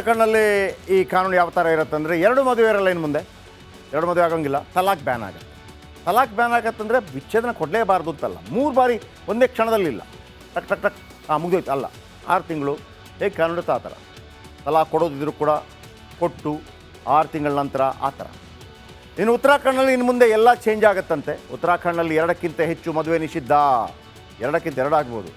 ಪ್ರಕರಣದಲ್ಲಿ ಈ ಕಾನೂನು ಯಾವ ಥರ ಇರುತ್ತೆ ಅಂದರೆ ಎರಡು ಮದುವೆ ಇರಲ್ಲ ಇನ್ನು ಮುಂದೆ, ಎರಡು ಮದುವೆ ಆಗೋಂಗಿಲ್ಲ, ತಲಾಕ್ ಬ್ಯಾನ್ ಆಗುತ್ತೆ. ತಲಾಕ್ ಬ್ಯಾನ್ ಆಗತ್ತಂದರೆ ವಿಚ್ಛೇದನ ಕೊಡಲೇಬಾರ್ದು ಅಂತಲ್ಲ, 3 ಬಾರಿ ಒಂದೇ ಕ್ಷಣದಲ್ಲಿಲ್ಲ, ಟಕ್ ಟಕ್ ಟಕ್ ಮುಗಿದೋಯ್ತು ಅಲ್ಲ, 6 ತಿಂಗಳು ಹೇಗೆ ಕಾನೂನು ಇರುತ್ತೆ ಆ ಥರ. ತಲಾಕ್ ಕೊಡೋದಿದ್ರು ಕೂಡ ಕೊಟ್ಟು 6 ತಿಂಗಳ ನಂತರ ಆ ಥರ. ಇನ್ನು ಉತ್ತರಾಖಂಡಲ್ಲಿ ಇನ್ನು ಮುಂದೆ ಎಲ್ಲ ಚೇಂಜ್ ಆಗುತ್ತಂತೆ. ಉತ್ತರಾಖಂಡಲ್ಲಿ 2ಕ್ಕಿಂತ ಹೆಚ್ಚು ಮದುವೆ ನಿಷಿದ್ಧ, 2ಕ್ಕಿಂತ 2 ಆಗ್ಬೋದು.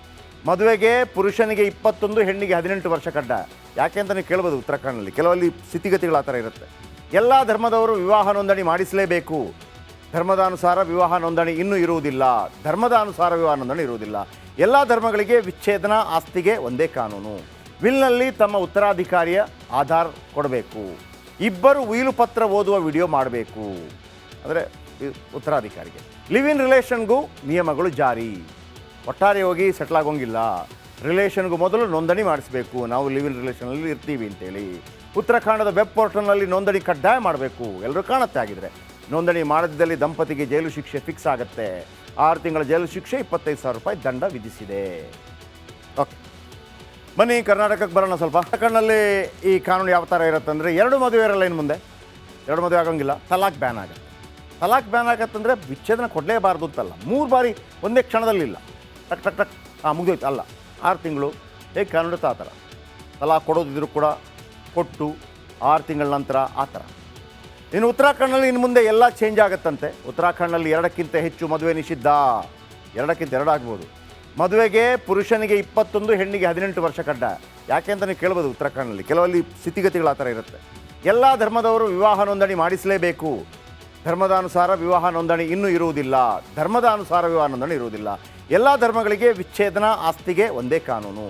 ಮದುವೆಗೆ ಪುರುಷನಿಗೆ 21, ಹೆಣ್ಣಿಗೆ 18 ವರ್ಷ ಕಡ್ಡಾಯ. ಯಾಕೆ ಅಂತ ನೀವು ಕೇಳ್ಬೋದು. ಉತ್ತರಾಖಂಡಲ್ಲಿ ಕೆಲವಲ್ಲಿ ಸ್ಥಿತಿಗತಿಗಳು ಆ ಥರ ಇರುತ್ತೆ. ಎಲ್ಲ ಧರ್ಮದವರು ವಿವಾಹ ನೋಂದಣಿ ಮಾಡಿಸಲೇಬೇಕು. ಧರ್ಮದಾನುಸಾರ ವಿವಾಹ ನೋಂದಣಿ ಇನ್ನೂ ಇರುವುದಿಲ್ಲ, ಧರ್ಮದಾನುಸಾರ ವಿವಾಹ ನೋಂದಣಿ ಇರುವುದಿಲ್ಲ. ಎಲ್ಲ ಧರ್ಮಗಳಿಗೆ ವಿಚ್ಛೇದನ ಆಸ್ತಿಗೆ ಒಂದೇ ಕಾನೂನು. ವಿಲ್ನಲ್ಲಿ ತಮ್ಮ ಉತ್ತರಾಧಿಕಾರಿಯ ಆಧಾರ್ ಕೊಡಬೇಕು. ಇಬ್ಬರು ಉಯಿಲು ಪತ್ರ ಓದುವ ವಿಡಿಯೋ ಮಾಡಬೇಕು, ಅಂದರೆ ಉತ್ತರಾಧಿಕಾರಿಗೆ. ಲಿವ್ ಇನ್ ರಿಲೇಷನ್ಗೂ ನಿಯಮಗಳು ಜಾರಿ. ಒಟ್ಟಾರೆ ಹೋಗಿ ಸೆಟ್ಲ್ ಆಗೋಂಗಿಲ್ಲ, ರಿಲೇಷನ್ಗೂ ಮೊದಲು ನೋಂದಣಿ ಮಾಡಿಸಬೇಕು. ನಾವು ಲಿವ್ ಇನ್ ರಿಲೇಷನಲ್ಲಿ ಇರ್ತೀವಿ ಅಂತೇಳಿ ಉತ್ತರಾಖಂಡದ ವೆಬ್ ಪೋರ್ಟಲ್ನಲ್ಲಿ ನೋಂದಣಿ ಕಡ್ಡಾಯ ಮಾಡಬೇಕು. ಎಲ್ಲರೂ ಕಾಣುತ್ತೆ. ಆಗಿದ್ರೆ ನೋಂದಣಿ ಮಾಡದಿದ್ದಲ್ಲಿ ದಂಪತಿಗೆ ಜೈಲು ಶಿಕ್ಷೆ ಫಿಕ್ಸ್ ಆಗುತ್ತೆ. 6 ತಿಂಗಳ ಜೈಲು ಶಿಕ್ಷೆ, 25,000 ರೂಪಾಯಿ ದಂಡ ವಿಧಿಸಿದೆ. ಓಕೆ, ಬನ್ನಿ ಕರ್ನಾಟಕಕ್ಕೆ ಬರೋಣ ಸ್ವಲ್ಪ. ಉತ್ತರಾಖಂಡಲ್ಲಿ ಈ ಕಾನೂನು ಯಾವ ಥರ ಇರುತ್ತೆ ಅಂದರೆ ಎರಡು ಮದುವೆ ಇರಲ್ಲ ಇನ್ನು ಮುಂದೆ, ಎರಡು ಮದುವೆ ಆಗೋಂಗಿಲ್ಲ, ತಲಾಕ್ ಬ್ಯಾನ್ ಆಗುತ್ತೆ. ತಲಾಕ್ ಬ್ಯಾನ್ ಆಗತ್ತಂದರೆ ವಿಚ್ಛೇದನ ಕೊಡಲೇಬಾರ್ದು ಅಂತಲ್ಲ, 3 ಬಾರಿ ಒಂದೇ ಕ್ಷಣದಲ್ಲಿಲ್ಲ, ಟಕ್ ಟಕ್ ಟಕ್ ಮುಗಿದೋಯ್ತು ಅಲ್ಲ, 6 ತಿಂಗಳು ಹೇಗೆ ಕಾನೂನು ಇರುತ್ತೆ ಆ ಥರ. ತಲಾಕ್ ಕೊಡೋದಿದ್ರು ಕೂಡ ಕೊಟ್ಟು 6 ತಿಂಗಳ ನಂತರ ಆ ಥರ. ಇನ್ನು ಉತ್ತರಾಖಂಡಲ್ಲಿ ಇನ್ನು ಮುಂದೆ ಎಲ್ಲ ಚೇಂಜ್ ಆಗುತ್ತಂತೆ. ಉತ್ತರಾಖಂಡಲ್ಲಿ 2ಕ್ಕಿಂತ ಹೆಚ್ಚು ಮದುವೆ ನಿಷಿದ್ಧ, 2ಕ್ಕಿಂತ 2 ಆಗ್ಬೋದು. ಮದುವೆಗೆ ಪುರುಷನಿಗೆ 21, ಹೆಣ್ಣಿಗೆ 18 ವರ್ಷ ಕಡ್ಡಾಯ. ಯಾಕೆ ಅಂತ ನೀವು ಕೇಳ್ಬೋದು. ಉತ್ತರಾಖಂಡಲ್ಲಿ ಕೆಲವಲ್ಲಿ ಸ್ಥಿತಿಗತಿಗಳು ಆ ಥರ ಇರುತ್ತೆ. ಎಲ್ಲ ಧರ್ಮದವರು ವಿವಾಹ ನೋಂದಣಿ ಮಾಡಿಸಲೇಬೇಕು. ಧರ್ಮದಾನುಸಾರ ವಿವಾಹ ನೋಂದಣಿ ಇನ್ನೂ ಇರುವುದಿಲ್ಲ, ಧರ್ಮದಾನುಸಾರ ವಿವಾಹ ನೋಂದಣಿ ಇರುವುದಿಲ್ಲ. ಎಲ್ಲ ಧರ್ಮಗಳಿಗೆ ವಿಚ್ಛೇದನ ಆಸ್ತಿಗೆ ಒಂದೇ ಕಾನೂನು.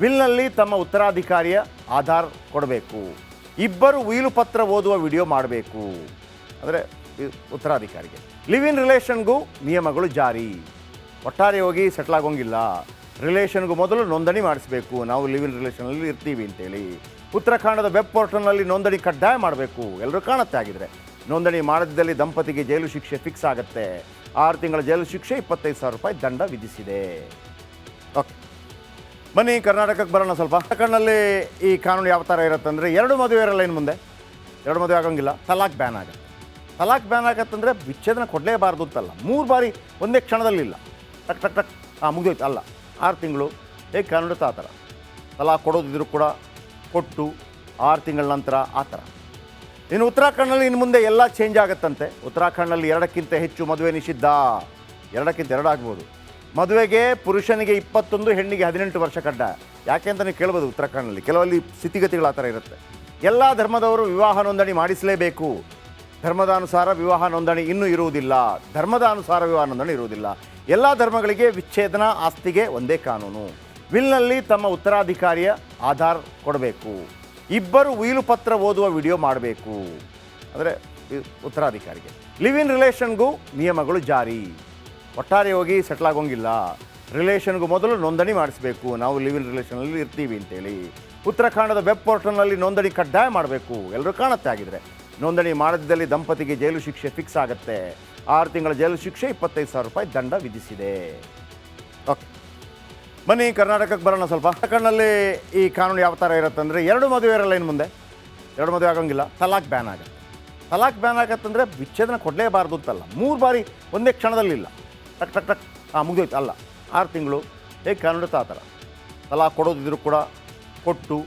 ವಿಲ್ನಲ್ಲಿ ತಮ್ಮ ಉತ್ತರಾಧಿಕಾರಿಯ ಆಧಾರ್ ಕೊಡಬೇಕು. ಇಬ್ಬರು ಉಯಿಲು ಪತ್ರ ಓದುವ ವಿಡಿಯೋ ಮಾಡಬೇಕು, ಅಂದರೆ ಉತ್ತರಾಧಿಕಾರಿಗೆ. ಲಿವ್ ಇನ್ ರಿಲೇಷನ್ಗೂ ನಿಯಮಗಳು ಜಾರಿ. ಒಟ್ಟಾರೆ ಹೋಗಿ ಸೆಟ್ಲ್ ಆಗೋಂಗಿಲ್ಲ, ರಿಲೇಷನ್ಗೂ ಮೊದಲು ನೋಂದಣಿ ಮಾಡಿಸಬೇಕು. ನಾವು ಲಿವ್ ಇನ್ ರಿಲೇಷನಲ್ಲಿ ಇರ್ತೀವಿ ಅಂತೇಳಿ ಉತ್ತರಾಖಂಡದ ವೆಬ್ ಪೋರ್ಟಲ್ನಲ್ಲಿ ನೋಂದಣಿ ಕಡ್ಡಾಯ ಮಾಡಬೇಕು. ಎಲ್ಲರೂ ಕಾಣುತ್ತೆ. ಆಗಿದ್ರೆ ನೋಂದಣಿ ಮಾಡದಿದ್ದಲ್ಲಿ ದಂಪತಿಗೆ ಜೈಲು ಶಿಕ್ಷೆ ಫಿಕ್ಸ್ ಆಗುತ್ತೆ. 6 ತಿಂಗಳ ಜೈಲು ಶಿಕ್ಷೆ, 25,000 ರೂಪಾಯಿ ದಂಡ ವಿಧಿಸಿದೆ. ಓಕೆ, ಬನ್ನಿ ಕರ್ನಾಟಕಕ್ಕೆ ಬರೋಣ ಸ್ವಲ್ಪ. ಉತ್ತರಾಖಂಡಲ್ಲಿ ಈ ಕಾನೂನು ಯಾವ ಥರ ಇರುತ್ತೆ ಅಂದರೆ ಎರಡು ಮದುವೆ ಇರಲ್ಲ ಇನ್ನು ಮುಂದೆ, ಎರಡು ಮದುವೆ ಆಗೋಂಗಿಲ್ಲ, ತಲಾಕ್ ಬ್ಯಾನ್ ಆಗುತ್ತೆ. ತಲಾಕ್ ಬ್ಯಾನ್ ಆಗತ್ತಂದರೆ ವಿಚ್ಛೇದನ ಕೊಡಲೇಬಾರ್ದು ಅಂತಲ್ಲ, 3 ಬಾರಿ ಒಂದೇ ಕ್ಷಣದಲ್ಲಿಲ್ಲ, ಟಕ್ ಟಕ್ ಟಕ್ ಮುಗಿದೋಯ್ತು ಅಲ್ಲ, 6 ತಿಂಗಳು ಹೇಗೆ ಕಾನೂನು ಇರುತ್ತೆ ಆ ಥರ. ತಲಾಕ್ ಕೊಡೋದಿದ್ರು ಕೂಡ ಕೊಟ್ಟು 6 ತಿಂಗಳ ನಂತರ ಆ ಥರ. ಇನ್ನು ಉತ್ತರಾಖಂಡಲ್ಲಿ ಇನ್ನು ಮುಂದೆ ಎಲ್ಲ ಚೇಂಜ್ ಆಗುತ್ತಂತೆ. ಉತ್ತರಾಖಂಡಲ್ಲಿ 2ಕ್ಕಿಂತ ಹೆಚ್ಚು ಮದುವೆ ನಿಷಿದ್ಧ, 2ಕ್ಕಿಂತ 2 ಆಗ್ಬೋದು. ಮದುವೆಗೆ ಪುರುಷನಿಗೆ 21, ಹೆಣ್ಣಿಗೆ 18 ವರ್ಷ ಕಡ್ಡಾಯ. ಯಾಕೆ ಅಂತ ನೀವು ಕೇಳ್ಬೋದು. ಉತ್ತರಾಖಂಡಲ್ಲಿ ಕೆಲವಲ್ಲಿ ಸ್ಥಿತಿಗತಿಗಳು ಆ ಥರ ಇರುತ್ತೆ. ಎಲ್ಲ ಧರ್ಮದವರು ವಿವಾಹ ನೋಂದಣಿ ಮಾಡಿಸಲೇಬೇಕು. ಧರ್ಮದಾನುಸಾರ ವಿವಾಹ ನೋಂದಣಿ ಇನ್ನೂ ಇರುವುದಿಲ್ಲ, ಧರ್ಮದಾನುಸಾರ ವಿವಾಹ ನೋಂದಣಿ ಇರುವುದಿಲ್ಲ. ಎಲ್ಲ ಧರ್ಮಗಳಿಗೆ ವಿಚ್ಛೇದನ ಆಸ್ತಿಗೆ ಒಂದೇ ಕಾನೂನು. ವಿಲ್ನಲ್ಲಿ ತಮ್ಮ ಉತ್ತರಾಧಿಕಾರಿಯ ಆಧಾರ್ ಕೊಡಬೇಕು. ಇಬ್ಬರು ಉಯಿಲು ಪತ್ರ ಓದುವ ವಿಡಿಯೋ ಮಾಡಬೇಕು, ಅಂದರೆ ಉತ್ತರಾಧಿಕಾರಿಗೆ. ಲಿವ್ ಇನ್ ರಿಲೇಷನ್ಗೂ ನಿಯಮಗಳು ಜಾರಿ. ಒಟ್ಟಾರೆ ಹೋಗಿ ಸೆಟ್ಲ್ ಆಗೋಂಗಿಲ್ಲ, ರಿಲೇಷನ್ಗೂ ಮೊದಲು ನೋಂದಣಿ ಮಾಡಿಸಬೇಕು. ನಾವು ಲಿವ್ ಇನ್ ರಿಲೇಷನಲ್ಲಿ ಇರ್ತೀವಿ ಅಂತೇಳಿ ಉತ್ತರಾಖಂಡದ ವೆಬ್ ಪೋರ್ಟಲ್ನಲ್ಲಿ ನೋಂದಣಿ ಕಡ್ಡಾಯ ಮಾಡಬೇಕು. ಎಲ್ಲರೂ ಕಾಣುತ್ತೆ. ಆಗಿದ್ರೆ ನೋಂದಣಿ ಮಾಡದಿದ್ದಲ್ಲಿ ದಂಪತಿಗೆ ಜೈಲು ಶಿಕ್ಷೆ ಫಿಕ್ಸ್ ಆಗುತ್ತೆ. 6 ತಿಂಗಳ ಜೈಲು ಶಿಕ್ಷೆ, 25,000 ರೂಪಾಯಿ ದಂಡ ವಿಧಿಸಿದೆ. ಓಕೆ, ಬನ್ನಿ ಕರ್ನಾಟಕಕ್ಕೆ ಬರೋಣ ಸ್ವಲ್ಪ. ಉತ್ತರಾಖಂಡಲ್ಲಿ ಈ ಕಾನೂನು ಯಾವ ಥರ ಇರುತ್ತೆ ಅಂದರೆ ಎರಡು ಮದುವೆ ಇರಲ್ಲ ಇನ್ನು ಮುಂದೆ, ಎರಡು ಮದುವೆ ಆಗೋಂಗಿಲ್ಲ, ತಲಾಕ್ ಬ್ಯಾನ್ ಆಗುತ್ತೆ. ತಲಾಕ್ ಬ್ಯಾನ್ ಆಗತ್ತಂದರೆ ವಿಚ್ಛೇದನ ಕೊಡಲೇಬಾರ್ದು ಅಂತಲ್ಲ, 3 ಬಾರಿ ಒಂದೇ ಕ್ಷಣದಲ್ಲಿಲ್ಲ, ಟಕ್ ಟಕ್ ಟಕ್ ಮುಗಿದೋಯ್ತು ಅಲ್ಲ, 6 ತಿಂಗಳು ಹೇಗೆ ಕಾನೂನು ಇರುತ್ತೆ ಆ ಥರ. ತಲಾಕ್ ಕೊಡೋದಿದ್ರು ಕೂಡ ಕೊಟ್ಟು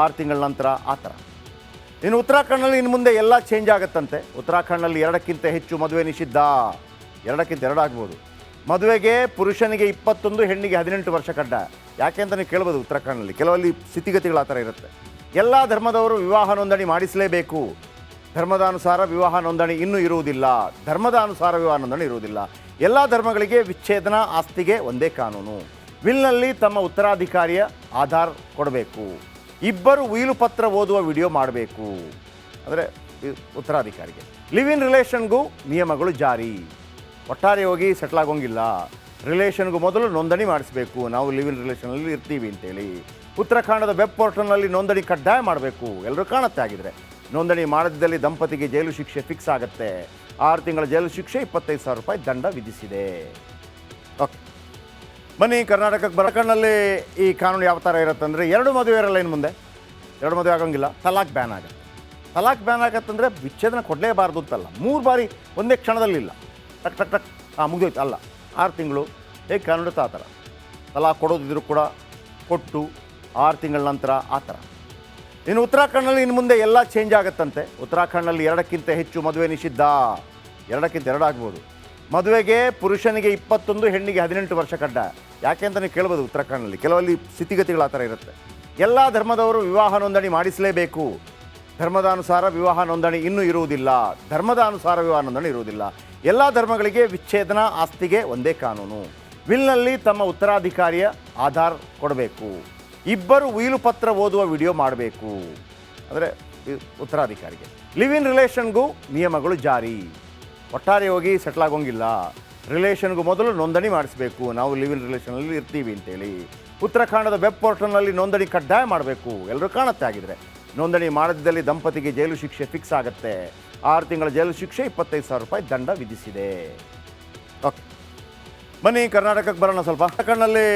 6 ತಿಂಗಳ ನಂತರ ಆ ಥರ. ಇನ್ನು ಉತ್ತರಾಖಂಡಲ್ಲಿ ಇನ್ನು ಮುಂದೆ ಎಲ್ಲ ಚೇಂಜ್ ಆಗುತ್ತಂತೆ. ಉತ್ತರಾಖಂಡಲ್ಲಿ 2ಕ್ಕಿಂತ ಹೆಚ್ಚು ಮದುವೆ ನಿಷಿದ್ಧ, 2ಕ್ಕಿಂತ 2 ಆಗ್ಬೋದು. ಮದುವೆಗೆ ಪುರುಷನಿಗೆ 21, ಹೆಣ್ಣಿಗೆ 18 ವರ್ಷ ಕಡ್ಡಾಯ. ಯಾಕೆ ಅಂತ ನೀವು ಕೇಳ್ಬೋದು. ಉತ್ತರಾಖಂಡಲ್ಲಿ ಕೆಲವಲ್ಲಿ ಸ್ಥಿತಿಗತಿಗಳು ಆ ಥರ ಇರುತ್ತೆ. ಎಲ್ಲ ಧರ್ಮದವರು ವಿವಾಹ ನೋಂದಣಿ ಮಾಡಿಸಲೇಬೇಕು. ಧರ್ಮದಾನುಸಾರ ವಿವಾಹ ನೋಂದಣಿ ಇನ್ನೂ ಇರುವುದಿಲ್ಲ, ಧರ್ಮದಾನುಸಾರ ವಿವಾಹ ನೋಂದಣಿ ಇರುವುದಿಲ್ಲ. ಎಲ್ಲ ಧರ್ಮಗಳಿಗೆ ವಿಚ್ಛೇದನ ಆಸ್ತಿಗೆ ಒಂದೇ ಕಾನೂನು. ವಿಲ್ನಲ್ಲಿ ತಮ್ಮ ಉತ್ತರಾಧಿಕಾರಿಯ ಆಧಾರ್ ಕೊಡಬೇಕು. ಇಬ್ಬರು ಉಯಿಲು ಪತ್ರ ಓದುವ ವಿಡಿಯೋ ಮಾಡಬೇಕು, ಅಂದರೆ ಉತ್ತರಾಧಿಕಾರಿಗೆ. ಲಿವ್ ಇನ್ ರಿಲೇಷನ್ಗೂ ನಿಯಮಗಳು ಜಾರಿ. ಒಟ್ಟಾರೆ ಹೋಗಿ ಸೆಟ್ಲ್ ಆಗೋಂಗಿಲ್ಲ, ರಿಲೇಷನ್ಗೂ ಮೊದಲು ನೋಂದಣಿ ಮಾಡಿಸಬೇಕು. ನಾವು ಲಿವ್ ಇನ್ ರಿಲೇಷನಲ್ಲಿ ಇರ್ತೀವಿ ಅಂತೇಳಿ ಉತ್ತರಾಖಂಡದ ವೆಬ್ ಪೋರ್ಟಲ್ನಲ್ಲಿ ನೋಂದಣಿ ಕಡ್ಡಾಯ ಮಾಡಬೇಕು. ಎಲ್ಲರೂ ಕಾಣುತ್ತೆ. ಆಗಿದ್ರೆ ನೋಂದಣಿ ಮಾಡದಿದ್ದಲ್ಲಿ ದಂಪತಿಗೆ ಜೈಲು ಶಿಕ್ಷೆ ಫಿಕ್ಸ್ ಆಗುತ್ತೆ. 6 ತಿಂಗಳ ಜೈಲು ಶಿಕ್ಷೆ, 25,000 ರೂಪಾಯಿ ದಂಡ ವಿಧಿಸಿದೆ. ಓಕೆ, ಬನ್ನಿ ಕರ್ನಾಟಕಕ್ಕೆ. ಉತ್ತರಾಖಂಡಲ್ಲಿ ಈ ಕಾನೂನು ಯಾವ ಥರ ಇರುತ್ತೆ ಅಂದರೆ ಎರಡು ಮದುವೆ ಇರಲ್ಲ ಇನ್ನು ಮುಂದೆ, ಎರಡು ಮದುವೆ ಆಗೋಂಗಿಲ್ಲ, ತಲಾಕ್ ಬ್ಯಾನ್ ಆಗುತ್ತೆ. ತಲಾಕ್ ಬ್ಯಾನ್ ಆಗತ್ತಂದರೆ ವಿಚ್ಛೇದನ ಕೊಡಲೇಬಾರ್ದು ಅಂತಲ್ಲ, 3 ಬಾರಿ ಒಂದೇ ಕ್ಷಣದಲ್ಲಿಲ್ಲ, ಟಕ್ ಟಕ್ ಟಕ್ ಮುಗಿದೋಯ್ತು. ಅಲ್ಲ, 6 ತಿಂಗಳು ಹೇಗೆ ಕಾನೂನಿರುತ್ತೆ ಆ ಥರ. ತಲಾಕ್ ಕೊಡೋದಿದ್ರು ಕೂಡ ಕೊಟ್ಟು 6 ತಿಂಗಳ ನಂತರ ಆ ಥರ. ಇನ್ನು ಉತ್ತರಾಖಂಡಲ್ಲಿ ಇನ್ನು ಮುಂದೆ ಎಲ್ಲ ಚೇಂಜ್ ಆಗುತ್ತಂತೆ. ಉತ್ತರಾಖಂಡಲ್ಲಿ 2ಕ್ಕಿಂತ ಹೆಚ್ಚು ಮದುವೆ ನಿಷಿದ್ಧ. 2ಕ್ಕಿಂತ 2 ಆಗ್ಬೋದು. ಮದುವೆಗೆ ಪುರುಷನಿಗೆ 21, ಹೆಣ್ಣಿಗೆ 18 ವರ್ಷ ಕಡ್ಡಾಯ. ಯಾಕೆ ಅಂತ ನೀವು ಕೇಳ್ಬೋದು. ಉತ್ತರಾಖಂಡಲ್ಲಿ ಕೆಲವಲ್ಲಿ ಸ್ಥಿತಿಗತಿಗಳು ಆ ಥರ ಇರುತ್ತೆ. ಎಲ್ಲ ಧರ್ಮದವರು ವಿವಾಹ ನೋಂದಣಿ ಮಾಡಿಸಲೇಬೇಕು. ಧರ್ಮದಾನುಸಾರ ವಿವಾಹ ನೋಂದಣಿ ಇನ್ನೂ ಇರುವುದಿಲ್ಲ. ಧರ್ಮದಾನುಸಾರ ವಿವಾಹ ನೋಂದಣಿ ಇರುವುದಿಲ್ಲ. ಎಲ್ಲ ಧರ್ಮಗಳಿಗೆ ವಿಚ್ಛೇದನ ಆಸ್ತಿಗೆ ಒಂದೇ ಕಾನೂನು. ವಿಲ್ನಲ್ಲಿ ತಮ್ಮ ಉತ್ತರಾಧಿಕಾರಿಯ ಆಧಾರ್ ಕೊಡಬೇಕು. ಇಬ್ಬರು ಉಯಿಲು ಪತ್ರ ಓದುವ ವಿಡಿಯೋ ಮಾಡಬೇಕು. ಅಂದರೆ ಉತ್ತರಾಧಿಕಾರಿಗೆ. ಲಿವ್ ಇನ್ ರಿಲೇಷನ್ಗೂ ನಿಯಮಗಳು ಜಾರಿ. ಒಟ್ಟಾರೆ ಹೋಗಿ ಸೆಟ್ಲ್ ಆಗೋಂಗಿಲ್ಲ. ರಿಲೇಷನ್ಗೂ ಮೊದಲು ನೋಂದಣಿ ಮಾಡಿಸಬೇಕು. ನಾವು ಲಿವ್ ಇನ್ ರಿಲೇಷನಲ್ಲಿ ಇರ್ತೀವಿ ಅಂತೇಳಿ. ಉತ್ತರಾಖಂಡದ ವೆಬ್ ಪೋರ್ಟಲ್ನಲ್ಲಿ ನೋಂದಣಿ ಕಡ್ಡಾಯ ಮಾಡಬೇಕು. ಎಲ್ಲರೂ ಕಾಣುತ್ತೆ. ಆಗಿದ್ರೆ ನೋಂದಣಿ ಮಾಡದಿದ್ದಲ್ಲಿ ದಂಪತಿಗೆ ಜೈಲು ಶಿಕ್ಷೆ ಫಿಕ್ಸ್ ಆಗುತ್ತೆ. 6 ತಿಂಗಳ ಜೈಲು ಶಿಕ್ಷೆ, 25,000 ರೂಪಾಯಿ ದಂಡ ವಿಧಿಸಿದೆ. ಓಕೆ, ಬನ್ನಿ ಕರ್ನಾಟಕಕ್ಕೆ ಬರೋಣ ಸ್ವಲ್ಪ. ಉತ್ತರಾಖಂಡಲ್ಲಿ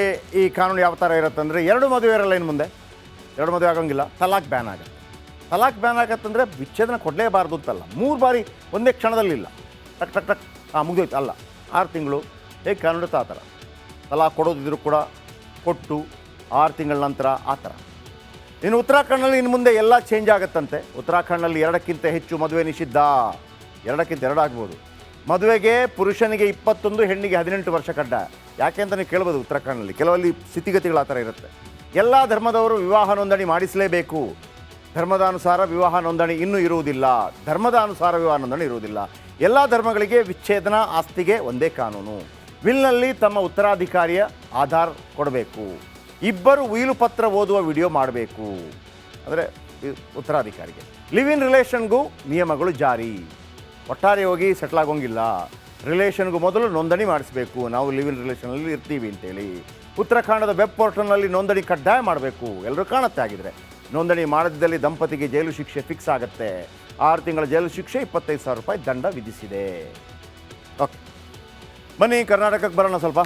ಈ ಕಾನೂನು ಯಾವ ಥರ ಇರುತ್ತೆ ಅಂದರೆ 2 ಮದುವೆ ಇರಲ್ಲ. ಇನ್ನು ಮುಂದೆ 2 ಮದುವೆ ಆಗೋಂಗಿಲ್ಲ, ತಲಾಕ್ ಬ್ಯಾನ್ ಆಗುತ್ತೆ. ತಲಾಕ್ ಬ್ಯಾನ್ ಆಗತ್ತಂದರೆ ವಿಚ್ಛೇದನ ಕೊಡಲೇಬಾರ್ದು ಅಂತಲ್ಲ, 3 ಬಾರಿ ಒಂದೇ ಕ್ಷಣದಲ್ಲಿಲ್ಲ, ಟಕ್ ಟಕ್ ಟಕ್ ಮುಗಿದೋಯ್ತು. ಅಲ್ಲ, 6 ತಿಂಗಳು ಹೇಗೆ ಕಾನೂನಿರುತ್ತೆ ಆ ಥರ. ತಲಾಕ್ ಕೊಡೋದಿದ್ರು ಕೂಡ ಕೊಟ್ಟು 6 ತಿಂಗಳ ನಂತರ ಆ ಥರ. ಇನ್ನು ಉತ್ತರಾಖಂಡಲ್ಲಿ ಇನ್ನು ಮುಂದೆ ಎಲ್ಲ ಚೇಂಜ್ ಆಗುತ್ತಂತೆ. ಉತ್ತರಾಖಂಡಲ್ಲಿ 2ಕ್ಕಿಂತ ಹೆಚ್ಚು ಮದುವೆ ನಿಷಿದ್ಧ. 2ಕ್ಕಿಂತ 2 ಆಗ್ಬೋದು. ಮದುವೆಗೆ ಪುರುಷನಿಗೆ 21, ಹೆಣ್ಣಿಗೆ 18 ವರ್ಷ ಕಡ್ಡಾಯ. ಯಾಕೆ ಅಂತ ನೀವು ಕೇಳ್ಬೋದು. ಉತ್ತರಾಖಂಡಲ್ಲಿ ಕೆಲವಲ್ಲಿ ಸ್ಥಿತಿಗತಿಗಳು ಆ ಥರ ಇರುತ್ತೆ. ಎಲ್ಲ ಧರ್ಮದವರು ವಿವಾಹ ನೋಂದಣಿ ಮಾಡಿಸಲೇಬೇಕು. ಧರ್ಮದಾನುಸಾರ ವಿವಾಹ ನೋಂದಣಿ ಇನ್ನೂ ಇರುವುದಿಲ್ಲ. ಧರ್ಮದಾನುಸಾರ ವಿವಾಹ ನೋಂದಣಿ ಇರುವುದಿಲ್ಲ. ಎಲ್ಲ ಧರ್ಮಗಳಿಗೆ ವಿಚ್ಛೇದನ ಆಸ್ತಿಗೆ ಒಂದೇ ಕಾನೂನು. ವಿಲ್ನಲ್ಲಿ ತಮ್ಮ ಉತ್ತರಾಧಿಕಾರಿಯ ಆಧಾರ್ ಕೊಡಬೇಕು. ಇಬ್ಬರು ಉಯಿಲು ಪತ್ರ ಓದುವ ವಿಡಿಯೋ ಮಾಡಬೇಕು. ಅಂದರೆ ಉತ್ತರಾಧಿಕಾರಿಗೆ. ಲಿವ್ ಇನ್ ರಿಲೇಷನ್ಗೂ ನಿಯಮಗಳು ಜಾರಿ. ಒಟ್ಟಾರೆ ಹೋಗಿ ಸೆಟ್ಲ್ ಆಗೋಂಗಿಲ್ಲ. ರಿಲೇಷನ್ಗೂ ಮೊದಲು ನೋಂದಣಿ ಮಾಡಿಸಬೇಕು. ನಾವು ಲಿವ್ ಇನ್ ರಿಲೇಷನಲ್ಲಿ ಇರ್ತೀವಿ ಅಂತೇಳಿ. ಉತ್ತರಾಖಂಡದ ವೆಬ್ ಪೋರ್ಟಲ್ನಲ್ಲಿ ನೋಂದಣಿ ಕಡ್ಡಾಯ ಮಾಡಬೇಕು. ಎಲ್ಲರೂ ಕಾಣುತ್ತೆ. ಆಗಿದ್ರೆ ನೋಂದಣಿ ಮಾಡದಿದ್ದಲ್ಲಿ ದಂಪತಿಗೆ ಜೈಲು ಶಿಕ್ಷೆ ಫಿಕ್ಸ್ ಆಗುತ್ತೆ. 6 ತಿಂಗಳ ಜೈಲು ಶಿಕ್ಷೆ, 25,000 ರೂಪಾಯಿ ದಂಡ ವಿಧಿಸಿದೆ. ಓಕೆ, ಬನ್ನಿ ಕರ್ನಾಟಕಕ್ಕೆ ಬರೋಣ ಸ್ವಲ್ಪ.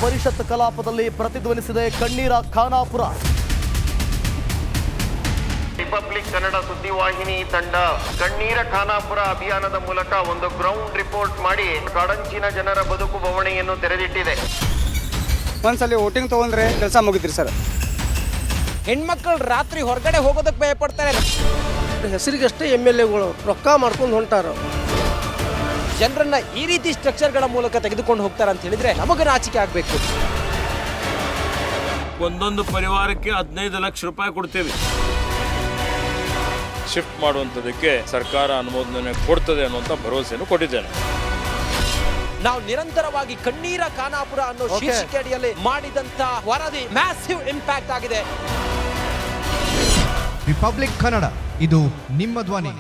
ಪರಿಷತ್ ಕಲಾಪದಲ್ಲಿ ಪ್ರತಿಧ್ವನಿಸಿದೆ ಕಣ್ಣೀರ ಖಾನಾಪುರ. ರಿಪಬ್ಲಿಕ್ ಕನ್ನಡ ಸುದ್ದಿವಾಹಿನಿ ತಂಡ ಕಣ್ಣೀರ ಖಾನಾಪುರ ಅಭಿಯಾನದ ಮೂಲಕ ಒಂದು ಗ್ರೌಂಡ್ ರಿಪೋರ್ಟ್ ಮಾಡಿ ಕಾಡಂಚಿನ ಜನರ ಬದುಕು ಬವಣೆಯನ್ನು ತೆರೆದಿಟ್ಟಿದೆ. ಒಂದ್ಸಲಿ ವೋಟಿಂಗ್ ತಗೊಂಡ್ರೆ ಕೆಲಸ ಮುಗಿದ್ರಿ ಸರ್. ಹೆಣ್ಮಕ್ಳು ರಾತ್ರಿ ಹೊರಗಡೆ ಹೋಗೋದಕ್ಕೆ ಭಯ ಪಡ್ತಾರೆ. ಹೆಸರಿಗಷ್ಟೇ MLAಗಳು ರೊಕ್ಕ ಮಾಡ್ಕೊಂಡು ಹೊಂಟಾರ. ಜನರನ್ನ ಈ ರೀತಿ ಸ್ಟ್ರಕ್ಚರ್ಗಳ ಮೂಲಕ ತೆಗೆದುಕೊಂಡು ಹೋಗ್ತಾರೆ ಅಂತ ಹೇಳಿದ್ರೆ ನಮಗೆ ನಾಚಿಕೆ ಆಗಬೇಕು. ಒಂದೊಂದು ಪರಿವಾರಕ್ಕೆ 15 ಲಕ್ಷ ರೂಪಾಯಿ ಕೊಡ್ತೇವೆ. ಶಿಫ್ಟ್ ಮಾಡುವಂಥದ್ದಕ್ಕೆ ಸರ್ಕಾರ ಅನುಮೋದನೆ ಕೊಡ್ತದೆ ಅನ್ನುವಂಥ ಭರವಸೆಯನ್ನು ಕೊಟ್ಟಿದ್ದೇನೆ. ನಾವು ನಿರಂತರವಾಗಿ ಕಣ್ಣೀರ ಖಾನಾಪುರ ಅನ್ನೋ ಶೀರ್ಷಿಕೆ ಅಡಿಯಲ್ಲಿ ಮಾಡಿದಂತ ವರದಿ ಮ್ಯಾಸಿವ್ ಇಂಪ್ಯಾಕ್ಟ್ ಆಗಿದೆ. ರಿಪಬ್ಲಿಕ್ ಕನ್ನಡ, ಇದು ನಿಮ್ಮ ಧ್ವನಿ.